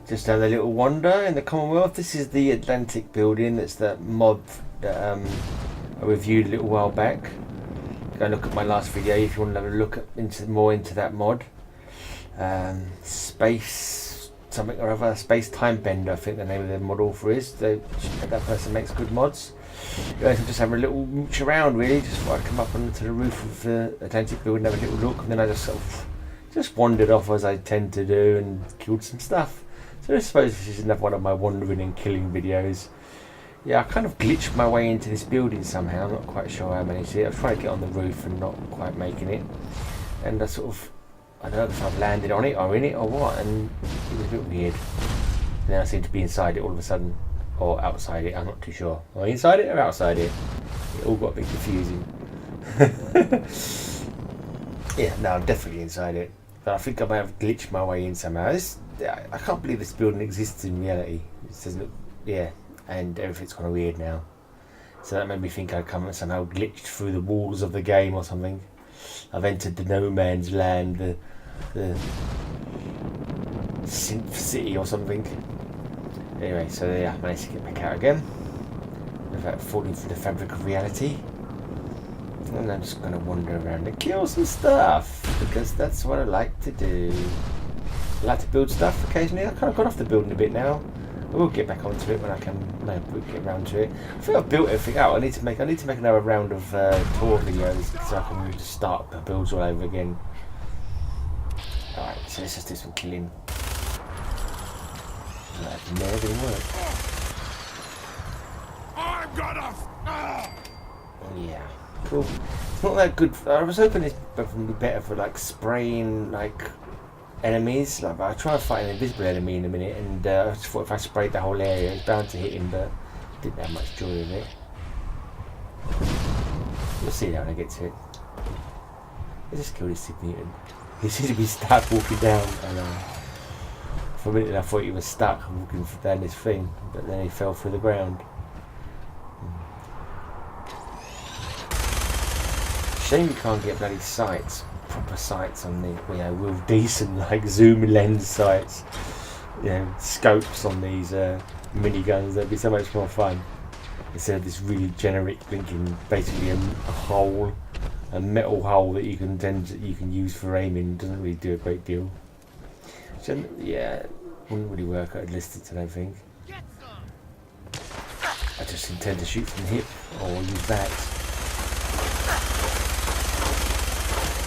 Just have a little wander in the Commonwealth. This is the Atlantic building. That's that mod that I reviewed a little while back. Go look at my last video if you want to have a look into that mod. Space something or other, Space Time Bender, I think the name of the mod author is. That person makes good mods. Guys, I'm just having a little mooch around really. Just thought I'd come up onto the roof of the Atlantic building and have a little look, and then I just sort of wandered off as I tend to do and killed some stuff. So I suppose this is another one of my wandering and killing videos. Yeah, I kind of glitched my way into this building somehow. I'm not quite sure how I managed it. I was trying to get on the roof and not quite making it. And I don't know if I've landed on it or in it or what, and it was a bit weird. And then I seemed to be inside it all of a sudden. Or outside it, I'm not too sure. Or inside it or outside it. It all got a bit confusing. Yeah, no, I'm definitely inside it. But I think I might have glitched my way in somehow. I can't believe this building exists in reality. It doesn't look, yeah, and everything's kind of weird now. So that made me think I'd come and somehow glitched through the walls of the game or something. I've entered the no man's land, the synth city or something. Anyway, so yeah, I managed to get back out again without falling through the fabric of reality. And I'm just going to wander around and kill some stuff, because that's what I like to do. I like to build stuff occasionally. I kind of got off the building a bit now. I will get back onto it when I can get around to it. I think I've built everything out. I need to make another round of tour videos so I can just start the builds all over again. Alright, so let's just do some killing. That never didn't work. I'm gonna. Yeah, cool. It's not that good. I was hoping it's probably better for like spraying like enemies. Like I'll try and fight an invisible enemy in a minute, and I just thought if I sprayed the whole area, it's bound to hit him, but didn't have much joy with it. You'll see that when I get to it. Let's just kill this Sid Newton. He seems to be stuck walking down, and for a minute I thought he was stuck walking down this thing, but then he fell through the ground. Shame you can't get bloody sights, proper sights on the, real decent like zoom lens sights, scopes on these miniguns. That'd be so much more fun instead of this really generic blinking, basically a metal hole that you can use for aiming. Doesn't really do a great deal. So, yeah, wouldn't really work at a distance, I don't think. I just intend to shoot from the hip or use that.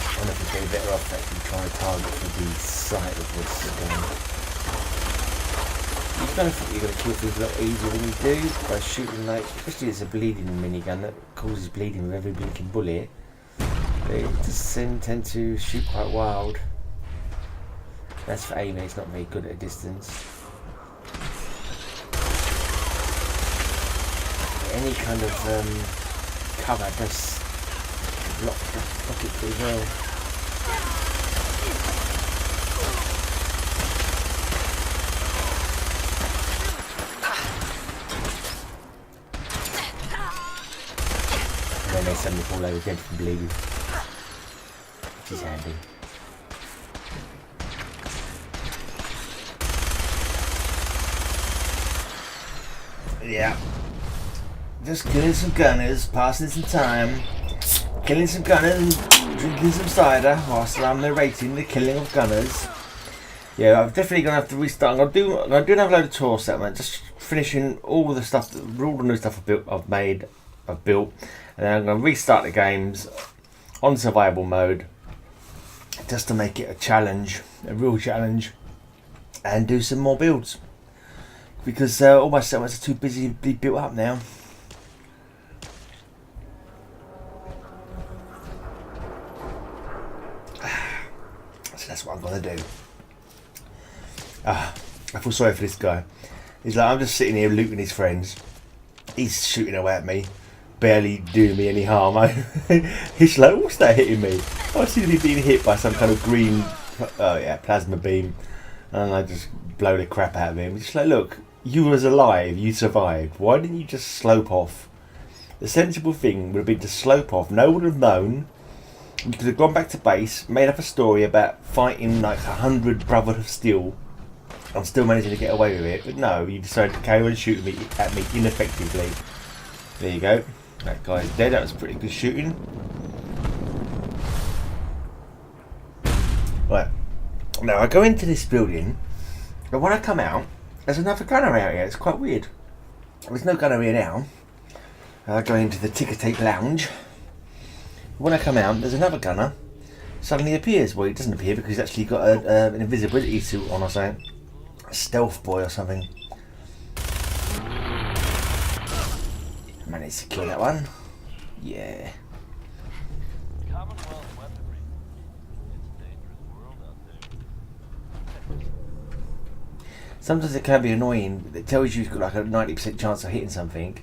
I wonder if it's going to be better off actually trying to target for the sight of this gun. You kind of think you're going to kill things a lot easier than you do by shooting, like, especially as a bleeding minigun that causes bleeding with every blinking bullet. They just tend to shoot quite wild. That's for aiming, it's not very good at a distance. Any kind of cover does block it pretty well. And then they suddenly fall over dead from bleeding, which is handy. Yeah, just killing some gunners, passing some time, killing some gunners and drinking some cider whilst I'm narrating the killing of gunners. Yeah, I'm definitely gonna have to restart. I'm gonna do another load of tour settlement, just finishing all the stuff, all the new stuff I've built, and then I'm gonna restart the games on survival mode, just to make it a challenge, a real challenge, and do some more builds. Because all my settlements are too busy to be built up now. So that's what I'm gonna do. I feel sorry for this guy. He's like, I'm just sitting here looting his friends. He's shooting away at me, barely doing me any harm. He's like, what's that hitting me? I seem to be being hit by some kind of green, plasma beam, and I just blow the crap out of him. He's like, look. You was alive, you survived. Why didn't you just slope off? The sensible thing would have been to slope off. No one would have known. You could have gone back to base, made up a story about fighting like 100 Brotherhood of Steel, I'm still managing to get away with it, but no, you decided to carry on shooting at me ineffectively. There you go. That guy's dead. That was pretty good shooting. Right. Now I go into this building, but when I come out, there's another gunner out here. It's quite weird. There's no gunner here now. I go into the ticker tape lounge. When I come out, there's another gunner. Suddenly appears. Well, he doesn't appear because he's actually got an invisibility suit on or something. A stealth boy or something. Managed to kill that one. Yeah. Sometimes it can be annoying. It tells you you've got like a 90% chance of hitting something,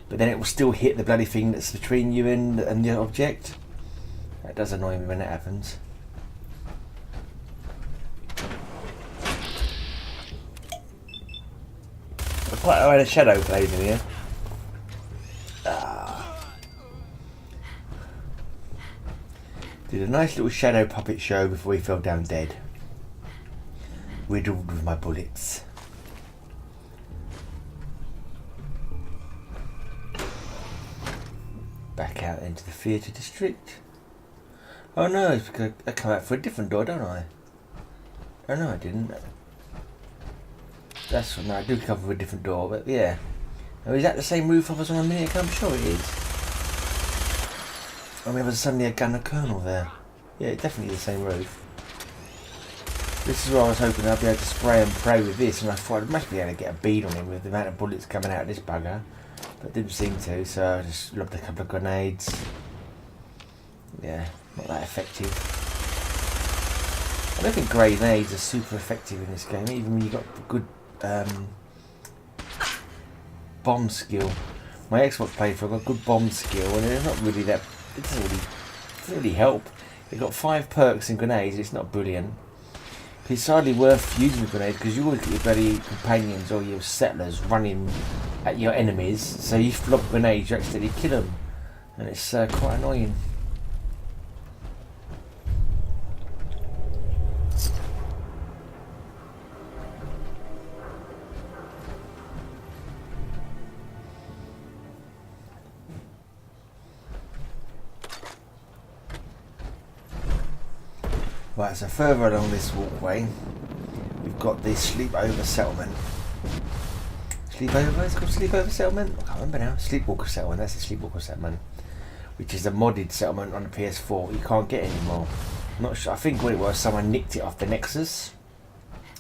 but then it will still hit the bloody thing that's between you and the object. That does annoy me when that happens. Quite a lot of shadow plays in here. Did a nice little shadow puppet show before he fell down dead. Riddled with my bullets. Back out into the theatre district. Oh no, it's because I come out for a different door, don't I? Oh no, I didn't. That's no, I do come for a different door, but yeah. Oh, is that the same roof I was on a minute ago? I'm sure it is. I mean, there's suddenly a gunner colonel there. Yeah, it's definitely the same roof. This is where I was hoping I'd be able to spray and pray with this, and I thought I must be able to get a bead on him with the amount of bullets coming out of this bugger. But didn't seem to, so I just lobbed a couple of grenades. Yeah, not that effective. I don't think grenades are super effective in this game, even when you've got good bomb skill. My Xbox playthrough got good bomb skill, and it's not really that. It doesn't really help. They've got 5 perks in grenades. It's not brilliant. It's hardly worth using the grenades because you always get your bloody companions or your settlers running at your enemies. So you flop grenades, you accidentally kill them, and it's quite annoying. Right, so further along this walkway, we've got this sleepover settlement. Sleepover? It's called Sleepover Settlement? I can't remember now. Sleepwalker Settlement, that's the Sleepwalker Settlement. Which is a modded settlement on the PS4 you can't get anymore. I'm not sure, I think what it was, someone nicked it off the Nexus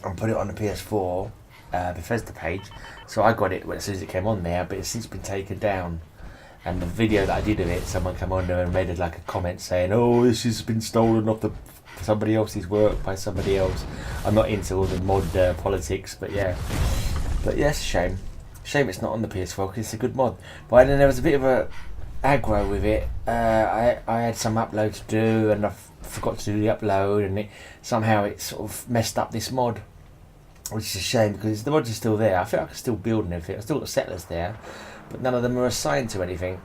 and put it on the PS4 Bethesda page. So I got it as soon as it came on there, but it's since been taken down. And the video that I did of it, someone came on there and made like a comment saying, oh, this has been stolen off somebody else's work by somebody else. I'm not into all the mod politics, but yeah. But yeah, it's a shame. Shame it's not on the PS4 because it's a good mod. But then there was a bit of a aggro with it. I had some upload to do and I forgot to do the upload, and somehow it sort of messed up this mod, which is a shame because the mods are still there. I feel like I can still build and everything. I've still got settlers there, but none of them are assigned to anything,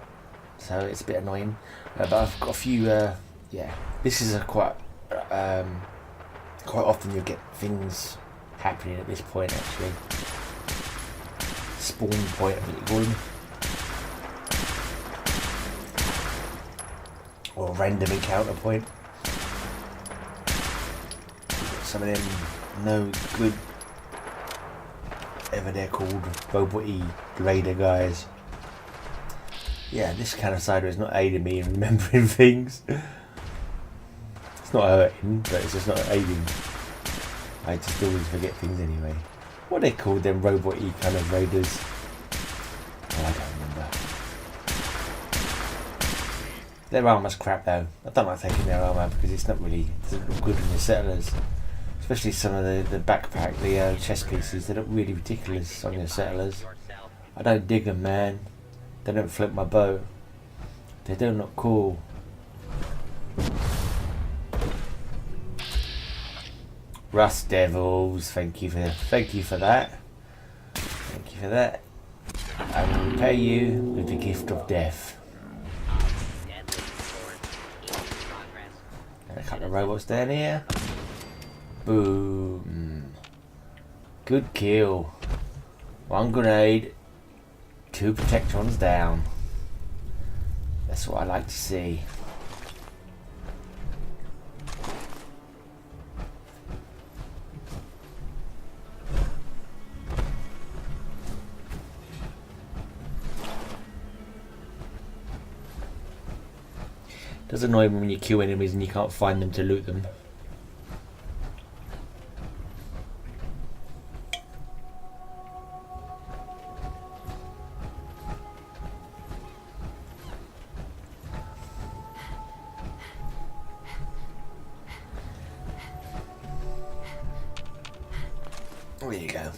so it's a bit annoying. But I've got a few. Yeah, this is a quite often you'll get things happening at this point actually. Spawn point, I think you call them. Or random encounter point. Some of them no good, whatever they're called, robot-y raider guys. Yeah, this kind of cider is not aiding me in remembering things. It's not hurting, but it's just not aiding. I just always forget things anyway. What are they called, them robot-y kind of raiders? Oh, I don't remember. Their armour's crap though. I don't like taking their armour because it doesn't look good in the settlers. Especially some of the backpack, the chest pieces, they look really ridiculous on your settlers. I don't dig them, man. They don't flip my boat. They don't look cool. Rust Devils, thank you for that. Thank you for that. I will repay you with the gift of death. And a couple of robots down here. Boom. Good kill. 1 grenade, 2 protectrons down. That's what I like to see. It does annoy me when you kill enemies and you can't find them to loot them. There you go.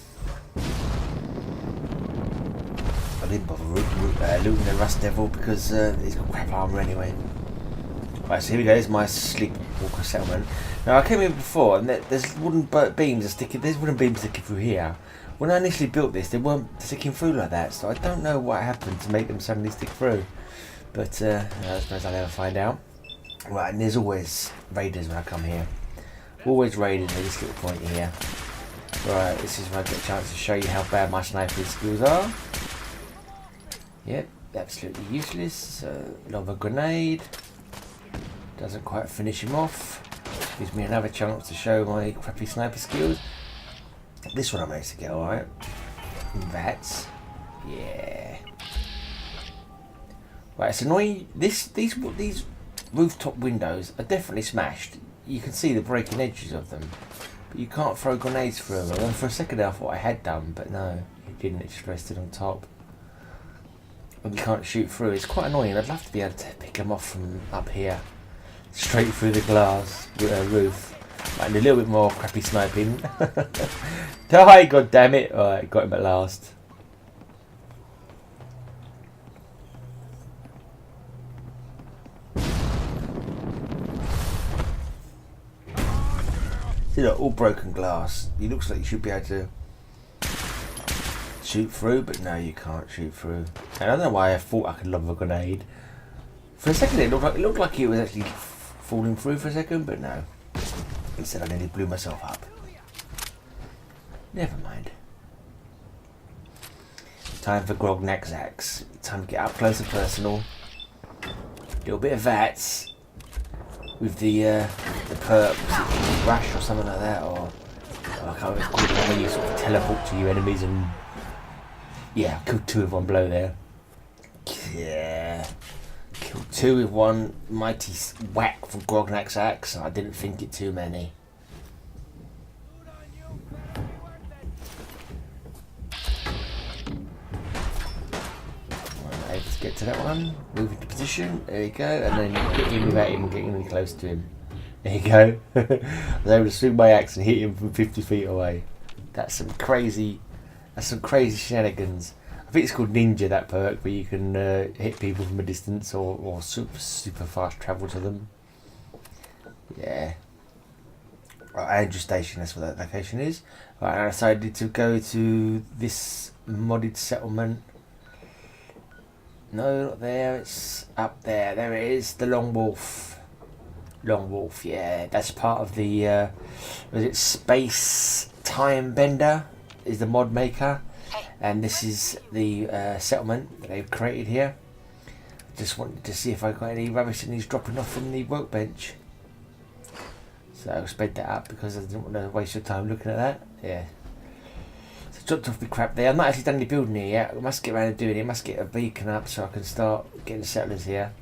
I didn't bother looting the Rust Devil because he's got crap armor anyway. Right, so here we go. Here's my Sleepwalker settlement. Now I came here before, and there's wooden beams are sticking. There's wooden beams sticking through here. When I initially built this, they weren't sticking through like that, so I don't know what happened to make them suddenly stick through. But I suppose I'll never find out. Right, and there's always raiders when I come here. Always raiders at this little point here. Right, this is where I get a chance to show you how bad my sniping skills are. Yep, absolutely useless. Another grenade. Doesn't quite finish him off. Gives me another chance to show my crappy sniper skills. This one I managed to get alright. That's... yeah. Right, it's annoying. These rooftop windows are definitely smashed. You can see the breaking edges of them. But you can't throw grenades through them. And for a second I thought I had done, but no, it didn't. It just rested on top. And you can't shoot through. It's quite annoying. I'd love to be able to pick them off from up here. Straight through the glass roof. And a little bit more crappy sniping. Die, god damn it. Alright, got him at last. See, look, all broken glass. It looks like you should be able to shoot through, but no, you can't shoot through. And I don't know why I thought I could lob a grenade. For a second, it looked like it was actually falling through for a second, but no. Instead, I nearly blew myself up. Never mind. Time for Grognak's axe. Time to get up close and personal. Little bit of VATS with the perk, rush or something like that, or I can't remember what it's called, one where you sort of teleport to your enemies and yeah, killed 2 with 1 blow there. Yeah. Killed 2 with 1 mighty whack from Grognak's axe. I didn't think it too many. Right, let's get to that one. Move into position. There you go. And then get in without even getting really close to him. There you go. I was able to swing my axe and hit him from 50 feet away. That's some crazy shenanigans. I think it's called Ninja, that perk, where you can hit people from a distance or super fast travel to them. Yeah. Right, Andrew Station, that's what that location is. Right, I decided to go to this modded settlement. No, not there, it's up there. There it is, the Long Wolf. Long Wolf, yeah. That's part of the, was it Space Time Bender? Is the mod maker. And this is the settlement that they've created here. Just wanted to see if I got any rubbish and he's dropping off from the workbench. So I'll sped that up because I didn't want to waste your time looking at that. Yeah. So dropped off the crap there. I've not actually done any building here yet. I must get around to doing it. I must get a beacon up so I can start getting settlers here.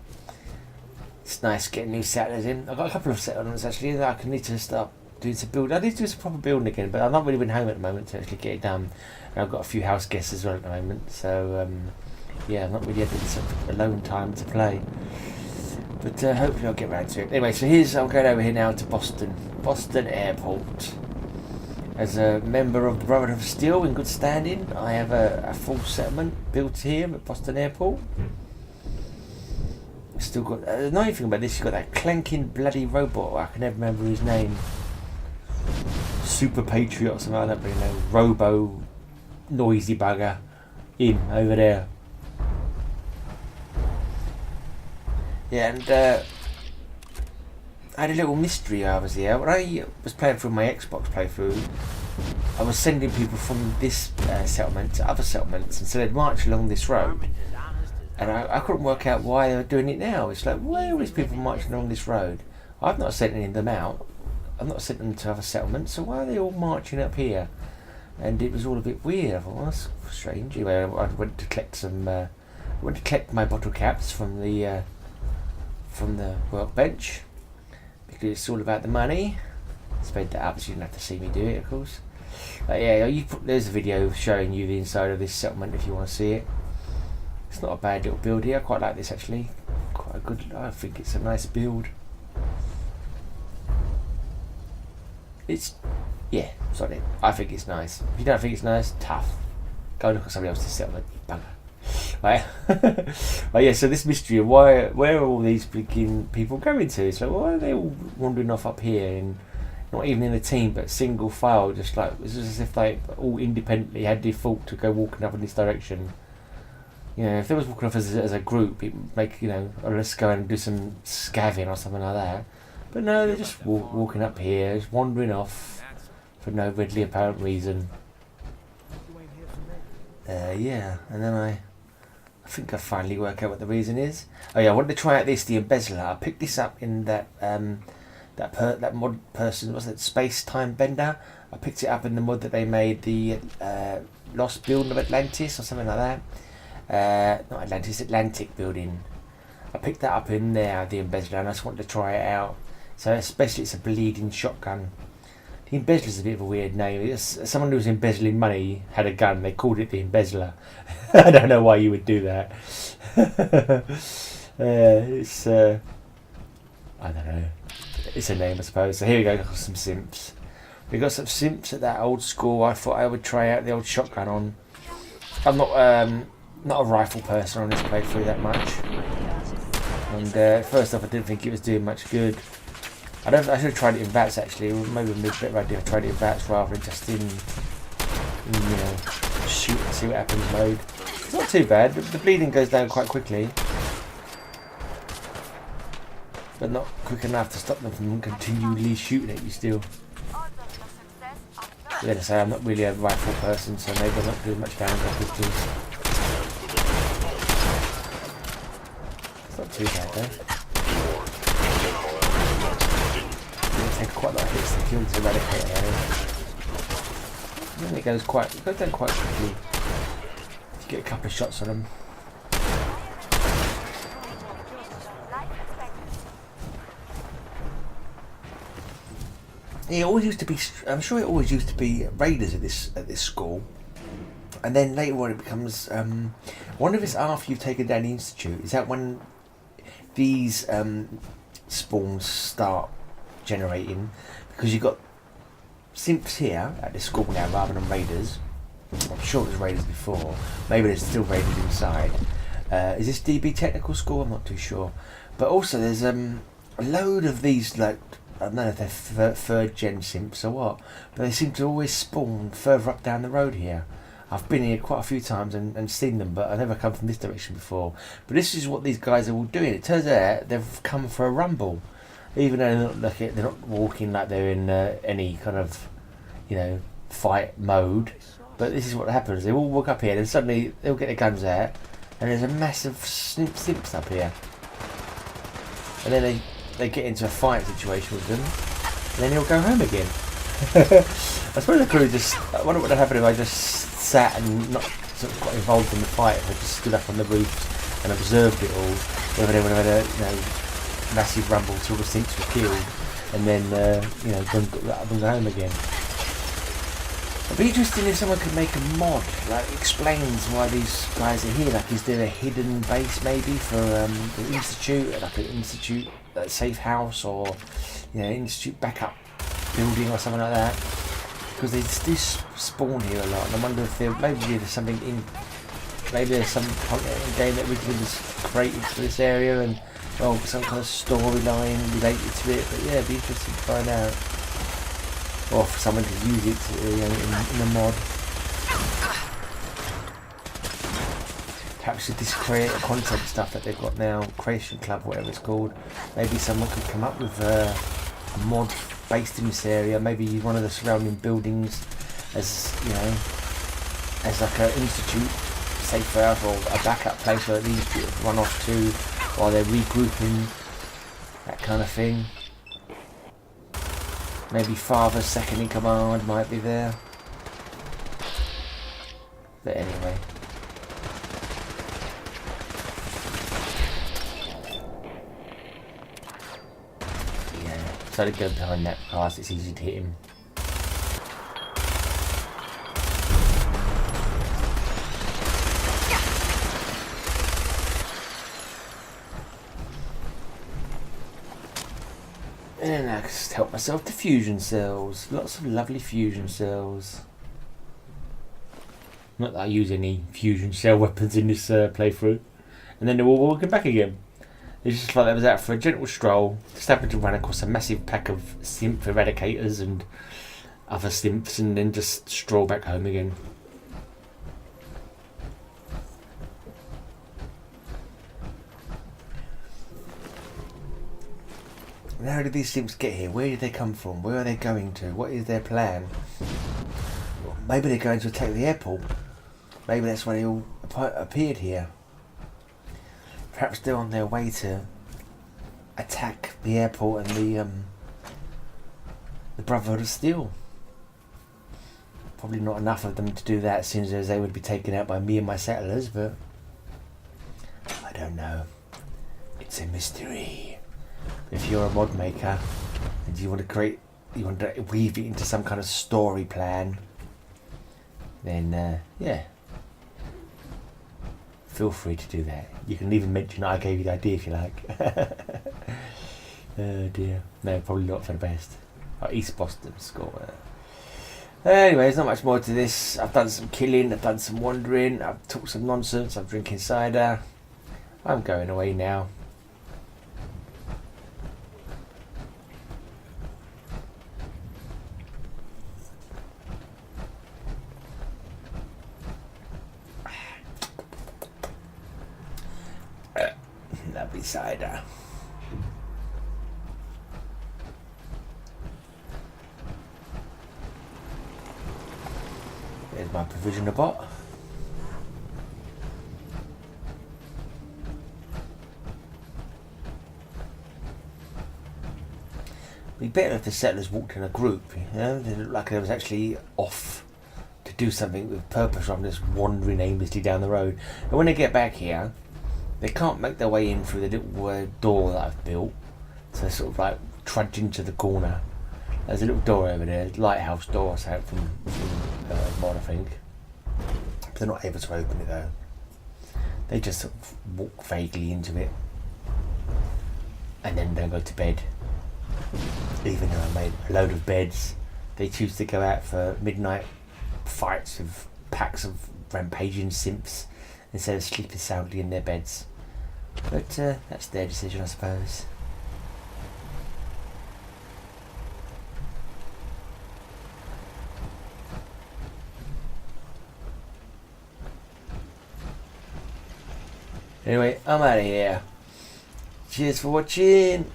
It's nice getting new settlers in. I've got a couple of settlements actually that I can need to start doing some building. I need to do some proper building again, but I've not really been home at the moment to actually get it done. And I've got a few house guests as well at the moment, so yeah, I've not really had some alone time to play. But hopefully I'll get around to it. Anyway, so I'm going over here now to Boston Airport. As a member of the Brotherhood of Steel in good standing, I have a full settlement built here at Boston Airport. Still got the annoying thing about this, you've got that clanking bloody robot. I can never remember his name. Super Patriot or something like that, but you know, Robo noisy bugger. Him over there. Yeah, and I had a little mystery I was here. When I was playing through my Xbox playthrough, I was sending people from this settlement to other settlements, and so they'd march along this road, and I couldn't work out why they were doing it now. It's like, why are these people marching along this road? I've not sent any of them out. I've not sent them to other settlements, so why are they all marching up here? And it was all a bit weird. I thought, well, that's strange. Anyway, I went to collect my bottle caps from the workbench, because it's all about the money. Sped that up so you didn't have to see me do it, of course. But yeah, there's a video showing you the inside of this settlement if you want to see it. It's not a bad little build here. I quite like this actually. Quite a good. I think it's a nice build. Yeah, sorry. I think it's nice. If you don't think it's nice, tough. Go look at somebody else's settlement, you bugger. Right? Right, yeah, so this mystery of where are all these people going to? It's like, why are they all wandering off up here, and not even in a team but single file, just like it's as if they all independently had default to go walking up in this direction. You know, if they was walking off as a group, it would make, you know, oh, let's go and do some scavenging or something like that. But no, they're just walking up here, just wandering off for no readily apparent reason. Yeah, and then I think I finally work out what the reason is. Oh yeah, I wanted to try out the Embezzler. I picked this up in that mod person, was it Space Time Bender? I picked it up in the mod that they made, the Lost Building of Atlantis or something like that. Not Atlantis, Atlantic Building. I picked that up in there, the Embezzler, and I just wanted to try it out. So especially it's a bleeding shotgun. The Embezzler's a bit of a weird name. It's someone who was embezzling money had a gun. They called it the Embezzler. I don't know why you would do that. It's I don't know. It's a name, I suppose. So here we go. Got some simps. We got some simps at that old school. I thought I would try out the old shotgun on. I'm not a rifle person on this playthrough that much. And first off, I didn't think it was doing much good. I should have tried it in VATS actually. Maybe a better idea. I tried it in VATS rather than just in you know, shoot and see what happens mode. It's not too bad. The bleeding goes down quite quickly, but not quick enough to stop them from continually shooting at you still. Yeah, to say I'm not really a rifle person, so maybe I'm not doing much damage with pistols. It's not too bad though. Take quite a lot of hits to kill to eradicate an area. And then it goes down quite quickly if you get a couple of shots on them. It always used to be. I'm sure it always used to be raiders at this school, and then later on it becomes. I wonder if it's after you've taken down the institute. Is that when these spawns start generating? Because you've got simps here at the school now rather than raiders. I'm sure it was raiders before. Maybe there's still raiders inside. Is this DB Technical School? I'm not too sure. But also there's a load of these, like, I don't know if they're third gen simps or what, but they seem to always spawn further up down the road here. I've been here quite a few times and seen them, but I've never come from this direction before. But this is what these guys are all doing. It turns out they've come for a rumble. Even though they're not walking like they're in any kind of, you know, fight mode. But this is what happens. They all walk up here, and suddenly they'll get their guns out, and there's a massive simps up here. And then they get into a fight situation with them, and then he'll go home again. I suppose I could have just. I wonder what would happen if I just sat and not sort of got involved in the fight. If I just stood up on the roof and observed it all. Whether they would have had a, you know, massive rumble till the simps were killed, and then you know, go home again. It'd be interesting if someone could make a mod like explains why these guys are here. Like, is there a hidden base maybe for the institute, like an institute safe house, or, you know, institute backup building or something like that? Because they do spawn here a lot, and I wonder if maybe there's something in, maybe there's some game that originally was created for this area, and well, some kind of storyline related to it. But yeah, it'd be interesting to find out, or for someone to use it, you know, in a mod. Perhaps with this creator content stuff that they've got now, Creation Club, whatever it's called, maybe someone could come up with a mod based in this area, maybe one of the surrounding buildings, as you know, as like an institute, safe house or a backup place where these people run off to while they're regrouping, that kind of thing. Maybe father's second in command might be there. But anyway. Yeah, so to go behind that pass, it's easy to hit him. And I just help myself to fusion cells. Lots of lovely fusion cells. Not that I use any fusion cell weapons in this playthrough. And then they're all walking back again. It's just like I was out for a gentle stroll. Just happened to run across a massive pack of synth eradicators and other synths, and then just stroll back home again. And how did these synths get here? Where did they come from? Where are they going to? What is their plan? Well, maybe they're going to attack the airport. Maybe that's why they all appeared here. Perhaps they're on their way to attack the airport and the Brotherhood of Steel. Probably not enough of them to do that, since as they would be taken out by me and my settlers, but I don't know. It's a mystery. If you're a mod maker and you want to weave it into some kind of story plan, then yeah, feel free to do that. You can even mention I gave you the idea if you like. Oh dear. No, probably not for the best. Oh, East Boston score. Anyway, there's not much more to this. I've done some killing, I've done some wandering, I've talked some nonsense, I'm drinking cider. I'm going away now. Lovely cider. There's my provisioner bot. It'd be better if the settlers walked in a group, you know? They looked like they was actually off to do something with purpose rather than just wandering aimlessly down the road. And when they get back here, they can't make their way in through the little door that I've built, so they sort of like trudge into the corner. There's a little door over there, lighthouse door, so from mod, I think. But they're not able to open it though. They just sort of walk vaguely into it, and then they go to bed. Even though I made a load of beds, they choose to go out for midnight fights with packs of rampaging simps instead of sleeping soundly in their beds. But that's their decision, I suppose. Anyway, I'm out of here. Cheers for watching.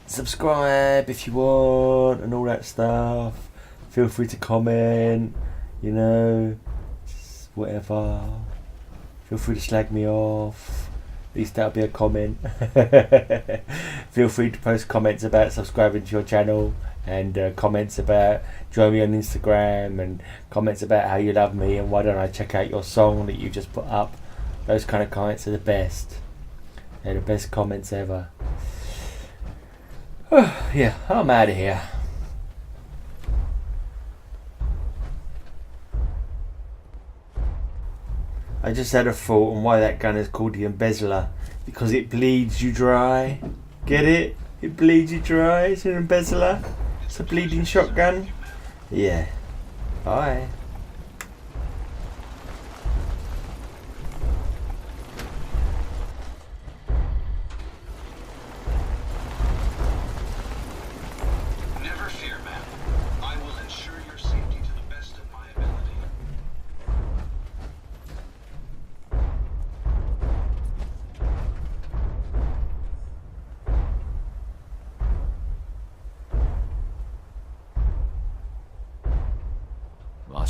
Subscribe if you want and all that stuff. Feel free to comment, you know, just whatever. Feel free to slag me off. At least that'll be a comment. Feel free to post comments about subscribing to your channel, and comments about join me on Instagram, and comments about how you love me and why don't I check out your song that you just put up. Those kind of comments are the best. They're the best comments ever. Yeah, I'm out of here. I just had a thought on why that gun is called the Embezzler. Because it bleeds you dry. Get it? It bleeds you dry. It's an Embezzler. It's a bleeding shotgun. Yeah. Bye.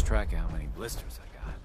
track of how many blisters I got.